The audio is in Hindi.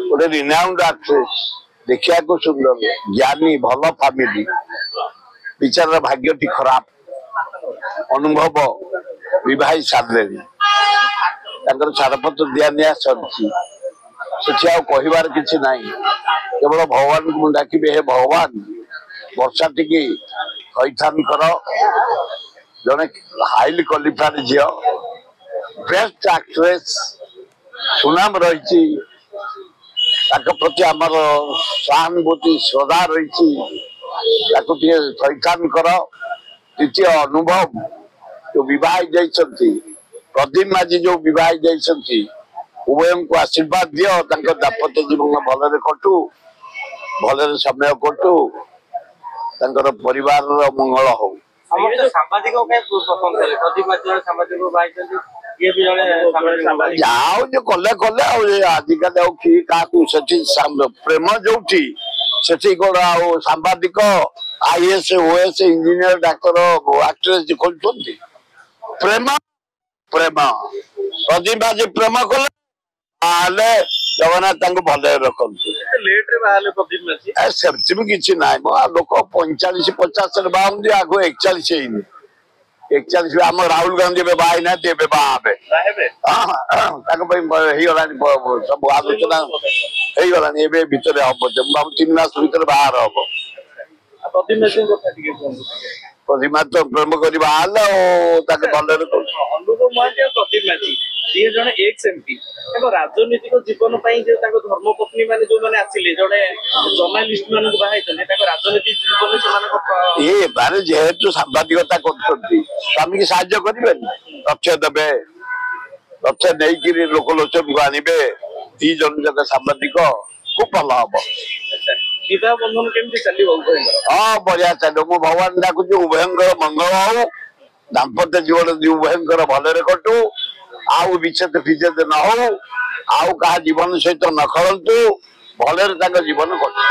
गोटे रिनाउंड एक्ट्रेस देखा को सुंदर ज्ञानी भल फैमिली विचार भाग्य टी खराब अनुभव विवाह सारे छाड़पत्र दिया निया सरी कहबार किसी ना केवल भगवान को डाकिबे हे भगवान वर्षा टी कैथान कर जड़े हाईली क्वालिफाइड झी बेस्ट एक्ट्रेस सुनाम रही प्रति आमर सहानुभूति श्रद्धा रही कैथान कर द्वितीय अनुभव जो विवाह जाती प्रदीप माझी जो विवाह जाती उभय को आशीर्वाद दियो दाम्पत्य जीवन भलरे कटू भलरे समय कटू परिवार मंगल हो जाओ जो कले कले आजिकल क्या प्रेम जो से सांबादिक आईएएस ओएस इंजीनियर डाक्तर एक्ट्रेस खोल प्रेम प्रेम प्रदीप आज प्रेम कले जगन्नाथ भले रखते सेमती किसी ना लोक 45-50 बाहर आग 41 41 आम राहुल गांधी बाहर ना बाहे सब आलोचना हो गला भितर हम 3 मास भर बाहर हम प्रतिमा तो प्रेम कर राजनीतिक जीवन धर्मपत्नी मान जो मैंने आसिले जड़े जर्नालीस्ट मान राजनीतिक जीवन ये बारे जेहेतु सांबादिकता कर स्वामी की साहाय्य करेंगे तथ्य देवे तथ्य नहीं लोकलोचन को आनबे 2 जन जगह सांबादिक खूब भल हम विवाह बंधन केमती चलिबो हाँ बढ़िया चलो मु भगवान डाकुची उभयंकर मंगल हो दाम्पत्य जीवन उभयंकर भलरे कटू आउ विच्छेद फिच्छेद न हो आउ कहा जीवन सहित न खेलतु भलरे जीवन कटू।